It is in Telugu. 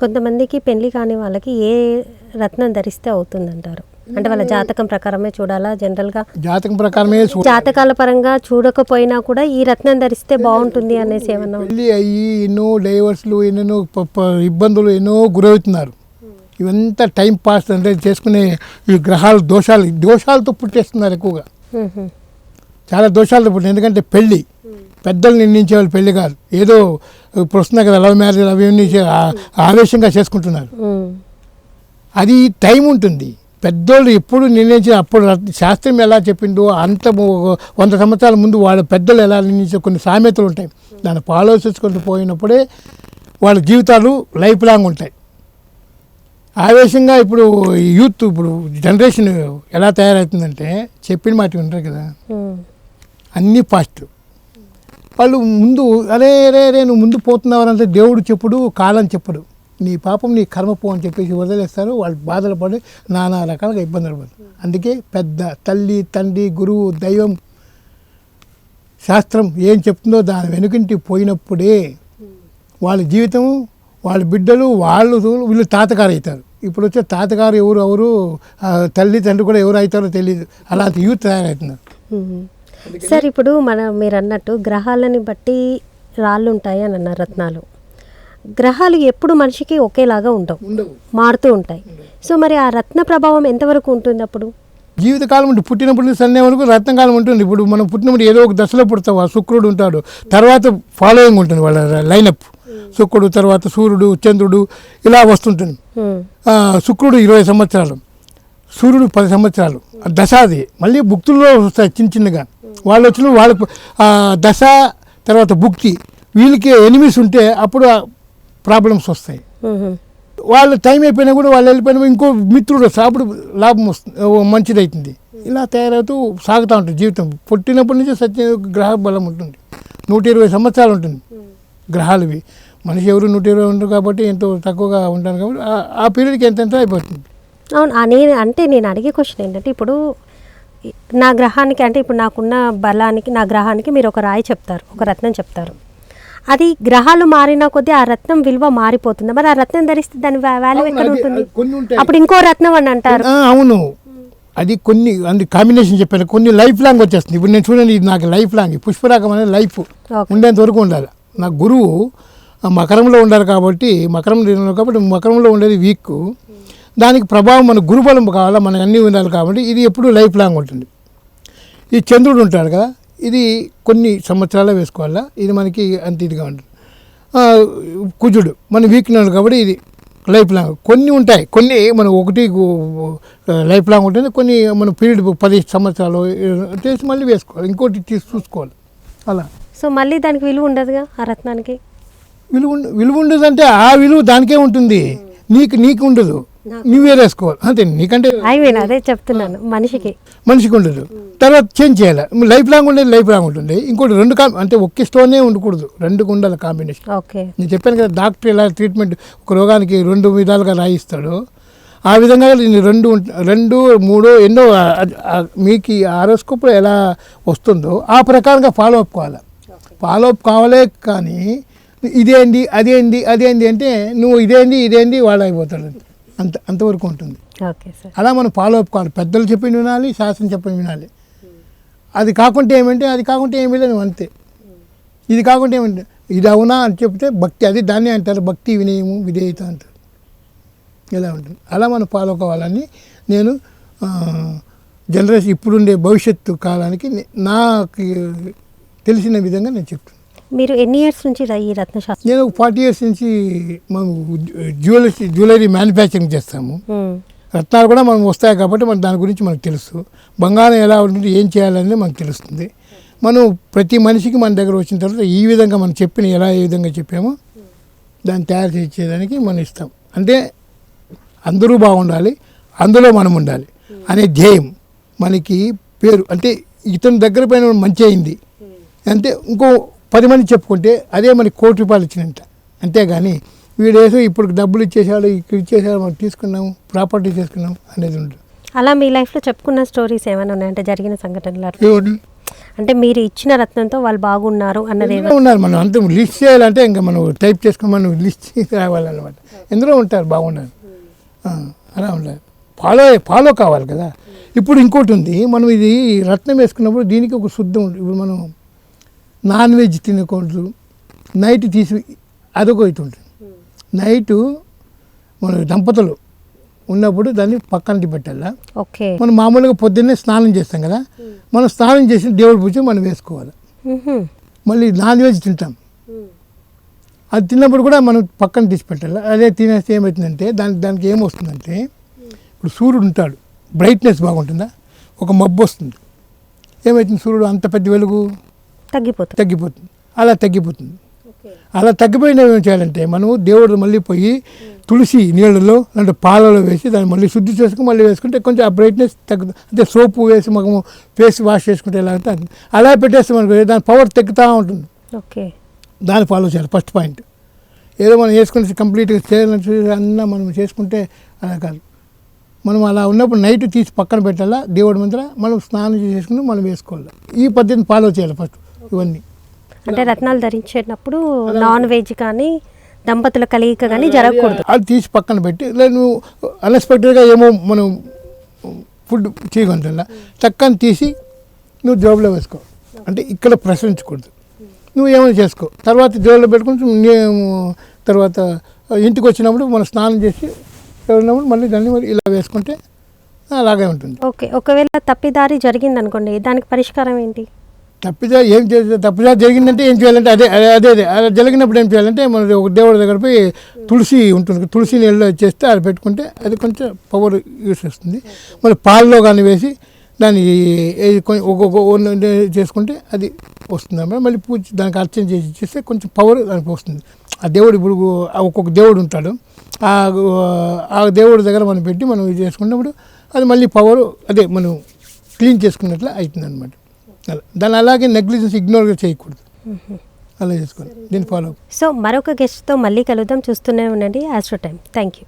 కొంతమందికి పెళ్లి కాని వాళ్ళకి ఏ రత్నం ధరిస్తే అవుతుందంటారు? అంటే వాళ్ళ జాతకం ప్రకారమే చూడాలా? జనరల్గా జాతకం ప్రకారమే జాతకాల పరంగా చూడకపోయినా కూడా ఈ రత్నం ధరిస్తే బాగుంటుంది అనేసి ఏమన్నా? పెళ్ళి అయ్యి ఎన్నో డైవర్స్లు ఎన్నెన్నో ఇబ్బందులు ఎన్నో గురవుతున్నారు. ఇవంతా టైం పాస్ అంటే చేసుకునే ఈ గ్రహాలు దోషాలతో పుట్టేస్తున్నారు ఎక్కువగా. చాలా దోషాలతో పుట్టిన. ఎందుకంటే పెళ్ళి పెద్దలు నిర్ణయించే వాళ్ళు పెళ్ళి కాదు. ఏదో ఇప్పుడు వస్తున్నాయి కదా లవ్ మ్యారేజ్ అవన్నీ ఆవేశంగా చేసుకుంటున్నారు. అది టైం ఉంటుంది. పెద్దోళ్ళు ఎప్పుడు నిర్ణయించిన అప్పుడు శాస్త్రం ఎలా చెప్పిందో అంత 100 సంవత్సరాల ముందు వాళ్ళ పెద్దలు ఎలా నిర్ణయించే కొన్ని సామెతలు ఉంటాయి. దాన్ని ఫాలో చేసుకుంటూ పోయినప్పుడే వాళ్ళ జీవితాలు లైఫ్ లాంగ్ ఉంటాయి. ఆవేశంగా ఇప్పుడు యూత్ ఇప్పుడు జనరేషన్ ఎలా తయారవుతుందంటే చెప్పిన మాట వింటారు కదా, అన్నీ ఫాస్ట్. వాళ్ళు ముందు అరే నువ్వు ముందు పోతున్నావంటే దేవుడు చెప్పుడు, కాలం చెప్పడు. నీ పాపం నీ కర్మ పో అని చెప్పేసి వదిలేస్తారు. వాళ్ళు బాధలు పడి నానా రకాలుగా ఇబ్బందులు పడతారు. అందుకే పెద్ద తల్లి తండ్రి గురువు దైవం శాస్త్రం ఏం చెప్తుందో దాని వెనుకంటి పోయినప్పుడే వాళ్ళ జీవితం వాళ్ళ బిడ్డలు వీళ్ళు తాతగారు అవుతారు. ఇప్పుడు వచ్చే తాతగారు ఎవరు తల్లి తండ్రి కూడా ఎవరు అవుతారో తెలియదు. అలాంటి యూత్ తయారవుతున్నారు. సార్ ఇప్పుడు మీరు అన్నట్టు గ్రహాలని బట్టి రాళ్ళు ఉంటాయి అని అన్నారు, రత్నాలు. గ్రహాలు ఎప్పుడు మనిషికి ఒకేలాగా ఉండవు, మారుతూ ఉంటాయి. సో మరి ఆ రత్న ప్రభావం ఎంతవరకు ఉంటుంది అప్పుడు? జీవితకాలం ఉంటుంది. పుట్టినప్పటి నుంచి సన్నే వరకు రత్నకాలం ఉంటుంది. ఇప్పుడు మనం పుట్టినప్పుడు ఏదో ఒక దశలో పుడతాం. శుక్రుడు ఉంటాడు, తర్వాత ఫాలోయింగ్ ఉంటుంది వాళ్ళ లైనప్. శుక్రుడు తర్వాత సూర్యుడు చంద్రుడు ఇలా వస్తుంటుంది. శుక్రుడు 20 సంవత్సరాలు, సూర్యుడు 10 సంవత్సరాలు దశ. అది మళ్ళీ భుక్తుల్లో వస్తాయి చిన్నగా. వాళ్ళు వచ్చిన వాళ్ళకు దశ తర్వాత భుక్తి. వీళ్ళకి ఎనిమిస్ ఉంటే అప్పుడు ప్రాబ్లమ్స్ వస్తాయి. వాళ్ళ టైం అయిపోయినా కూడా వాళ్ళు వెళ్ళిపోయినా ఇంకో మిత్రుడు వస్తే అప్పుడు లాభం వస్తుంది, మంచిదవుతుంది. ఇలా తయారవుతూ సాగుతూ ఉంటుంది జీవితం. పుట్టినప్పటి నుంచి సత్య గ్రహ బలం ఉంటుంది. 120 సంవత్సరాలు ఉంటుంది గ్రహాలవి. మనిషి ఎవరు 120 ఉంటారు కాబట్టి ఎంతో తక్కువగా ఉంటారు కాబట్టి ఆ పీరియడ్కి ఎంత అయిపోతుంది. అవును. నేను అడిగే క్వశ్చన్ ఏంటంటే, ఇప్పుడు నా గ్రహానికి అంటే ఇప్పుడు నాకున్న బలానికి నా గ్రహానికి మీరు ఒక రాయి చెప్తారు, ఒక రత్నం చెప్తారు. అది గ్రహాలు మారిన కొద్దీ ఆ రత్నం విలువ మారిపోతుంది. మరి ఆ రత్నం ధరిస్తే దాని వాల్యూ ఎక్కడ ఉంటుంది? అప్పుడు ఇంకో రత్నం అని అంటారు. అవును, అది కొన్ని కాంబినేషన్ చెప్పాను. కొన్ని లైఫ్ లాంగ్ వచ్చేస్తుంది. ఇప్పుడు నేను చూడండి, ఇది నాకు లైఫ్ లాంగ్. పుష్పరాగం అనేది లైఫ్ ఉండేంత వరకు ఉండాలి. నా గురువు మకరంలో ఉండాలి కాబట్టి మకరంలో ఉండేది వీక్. దానికి ప్రభావం మన గురుబలం కావాలా, మనకు అన్నీ ఉండాలి కాబట్టి ఇది ఎప్పుడు లైఫ్ లాంగ్ ఉంటుంది. ఈ చంద్రుడు ఉంటాడు కదా, ఇది కొన్ని సంవత్సరాలే వేసుకోవాలా. ఇది మనకి అంత ఇదిగా ఉంటుంది. కుజుడు మన వీక్ ఉన్నాడు కాబట్టి ఇది లైఫ్ లాంగ్. కొన్ని ఉంటాయి, కొన్ని మనం ఒకటి లైఫ్ లాంగ్ ఉంటుంది. కొన్ని మన పీరియడ్ 10 సంవత్సరాలు చేసి మళ్ళీ వేసుకోవాలి, ఇంకోటి చూసుకోవాలి అలా. సో మళ్ళీ దానికి విలువ ఉండదుగా ఆ రత్నానికి? విలువ ఉండదు అంటే ఆ విలువ దానికే ఉంటుంది, నీకు ఉండదు. నువ్వే వేసుకోవాలి అంతే. నీకంటే అదే చెప్తున్నాను, మనిషికి ఉండదు. తర్వాత చేంజ్ చేయాలి. లైఫ్ లాంగ్ ఉండేది లైఫ్ లాంగ్ ఉంటుంది. ఇంకోటి 2 అంటే ఒకే స్టోనే ఉండకూడదు, 2 ఉండాలి కాంబినేషన్. నేను చెప్పాను కదా, డాక్టర్ ఎలా ట్రీట్మెంట్ ఒక రోగానికి 2 విధాలుగా రాయిస్తాడు. ఆ విధంగా 2, 3 ఎన్నో మీకు ఆరోస్కోప్ ఎలా వస్తుందో ఆ ప్రకారంగా ఫాలో అప్ కావాలే. కానీ ఇదేంటి అదేంటి అంటే నువ్వు ఇదేంటి వాడైపోతాడు. అంతవరకు ఉంటుంది. అలా మనం ఫాలో అప్ కావాలి. పెద్దలు చెప్పిన వినాలి, శాస్త్రం చెప్పిన వినాలి. అది కాకుంటే ఏమీ లేదు అంతే. ఇది కాకుంటే ఏమంటే ఇది అవునా అని చెప్తే భక్తి, అది దాన్ని అంటారు భక్తి, వినయము, విధేయత అంటారు. ఇలా ఉంటుంది. అలా మనం ఫాలో కావాలని నేను జనరేషన్ ఇప్పుడుండే భవిష్యత్తు కాలానికి నాకు తెలిసిన విధంగా నేను చెప్తున్నాను. మీరు ఎన్ని ఇయర్స్ నుంచి ఈ రత్నశాస్త్రం? నేను 40 years నుంచి మనం జ్యువెలరీ మ్యానుఫ్యాక్చరింగ్ చేస్తాము. రత్నాలు కూడా మనం వస్తాయి కాబట్టి మన దాని గురించి మనకు తెలుసు. బంగారం ఎలా ఉంటుంది, ఏం చేయాలనేది మనకు తెలుస్తుంది. మనం ప్రతి మనిషికి మన దగ్గర వచ్చిన తర్వాత ఈ విధంగా మనం ఏ విధంగా చెప్పామో దాన్ని తయారు చేసేదానికి మనం ఇస్తాం. అంటే అందరూ బాగుండాలి, అందులో మనం ఉండాలి అనే ధ్యేయం మనకి పేరు. అంటే ఇతని దగ్గర పైన మంచి అయింది అంటే ఇంకో 10 మంది చెప్పుకుంటే అదే మనకి ₹1,00,00,000 ఇచ్చినంత. అంతేగాని వీడేసో ఇప్పుడు డబ్బులు ఇచ్చేసాడు, ఇక్కడ ఇచ్చేసాడు, మనం తీసుకున్నాము, ప్రాపర్టీ చేసుకున్నాం అనేది ఉంటుంది. అలా మీ లైఫ్లో చెప్పుకున్న స్టోరీస్ ఏమైనా ఉన్నాయంటే జరిగిన సంఘటనలు? అంటే మీరు ఇచ్చిన రత్నంతో వాళ్ళు బాగున్నారు అన్నది ఉన్నారు. మనం అంత లిస్ట్ చేయాలంటే ఇంకా మనం టైప్ చేసుకుని మనం లిస్ట్ రావాలన్నమాట. ఎందులో ఉంటారు బాగున్నారు, అలా ఉండాలి. ఫాలో కావాలి కదా. ఇప్పుడు ఇంకోటి ఉంది, మనం ఇది రత్నం వేసుకున్నప్పుడు దీనికి ఒక శుద్ధం ఉంటుంది. ఇప్పుడు మనం నాన్ వెజ్ తినకూడదు, నైట్ తీసి అదొక ఉంటుంది. నైటు మన దంపతులు ఉన్నప్పుడు దాన్ని పక్కన పెట్టాలా. ఓకే, మనం మామూలుగా పొద్దున్నే స్నానం చేస్తాం కదా, మనం స్నానం చేసి దేవుడి పూజ మనం వేసుకోవాలి. మళ్ళీ నాన్ వెజ్ తింటాం, అది తిన్నప్పుడు కూడా మనం పక్కన తీసి పెట్టాలి. అదే తినేస్తే ఏమవుతుందంటే దానికి ఏమొస్తుందంటే, ఇప్పుడు సూర్యుడు ఉంటాడు, బ్రైట్నెస్ బాగుంటుందా, ఒక మబ్బు వస్తుంది, ఏమవుతుంది సూర్యుడు అంత పెద్ద వెలుగు తగ్గిపోతుంది. అలా తగ్గిపోతుంది. అలా తగ్గిపోయిన ఏం చేయాలంటే, మనం దేవుడు మళ్ళీ పోయి తులసి నీళ్ళలో అంటే పాలలో వేసి దాన్ని మళ్ళీ శుద్ధి చేసుకుని మళ్ళీ వేసుకుంటే కొంచెం ఆ బ్రైట్నెస్ తగ్గుతుంది. అంటే సోపు వేసి మనము ఫేస్ వాష్ చేసుకుంటే ఎలా అంటే అలా పెట్టేస్తే మనకు దాని పవర్ తగ్గుతూ ఉంటుంది. ఓకే, దాన్ని ఫాలో చేయాలి. ఫస్ట్ పాయింట్ ఏదో మనం వేసుకుని కంప్లీట్గా చేయాలని అన్నా మనం చేసుకుంటే అలా కాదు. మనం అలా ఉన్నప్పుడు నైట్ తీసి పక్కన పెట్టాలా, దేవుడి ముందర మనం స్నానం చేసుకుని మనం వేసుకోవాలి. ఈ పద్ధతిని ఫాలో చేయాలి ఫస్ట్. ఇవన్నీ అంటే రత్నాలు ధరించేటప్పుడు నాన్ వెజ్ కానీ దంపతుల కలయిక కానీ జరగకూడదు. అది తీసి పక్కన పెట్టి నువ్వు అన్ఎక్స్పెక్టెడ్గా ఏమో మనం ఫుడ్ చేయగలుగుతా చక్కని తీసి నువ్వు జోబులో వేసుకో. అంటే ఇక్కడ ప్రశ్నించకూడదు, నువ్వు ఏమైనా చేసుకో. తర్వాత జోబులో పెట్టుకుని తర్వాత ఇంటికి వచ్చినప్పుడు మనం స్నానం చేసి వెళ్ళినప్పుడు మళ్ళీ దాన్ని ఇలా వేసుకుంటే అలాగే ఉంటుంది. ఓకే, ఒకవేళ తప్పిదారి జరిగింది అనుకోండి, దానికి పరిష్కారం ఏంటి? తప్పిదా జరిగిందంటే ఏం చేయాలంటే అదే అలా జరిగినప్పుడు ఏం చేయాలంటే మన ఒక దేవుడి దగ్గర పోయి తులసి ఉంటుంది, తులసి నీళ్ళు చేస్తే అది పెట్టుకుంటే అది కొంచెం పవర్ యూస్ వస్తుంది. మళ్ళీ పాలలో కానీ వేసి దాన్ని చేసుకుంటే అది వస్తుంది అన్నమాట. మళ్ళీ పూజ దానికి అర్చన చేస్తే కొంచెం పవర్ దానికి వస్తుంది. ఆ దేవుడు ఇప్పుడు ఒక్కొక్క దేవుడు ఉంటాడు, ఆ దేవుడి దగ్గర మనం పెట్టి మనం ఇది చేసుకున్నప్పుడు అది మళ్ళీ పవర్ అదే మనం క్లీన్ చేసుకున్నట్లు అవుతుంది అనమాట. దాన్ని అలాగే నెగ్లిజెన్స్ ఇగ్నోర్గా చేయకూడదు, అలా చేసుకోవాలి. దీన్ని ఫాలో. సో మరొక గెస్ట్తో మళ్ళీ కలుద్దాం. చూస్తూనే ఉండండి ఆస్ట్రో టైమ్. Thank you.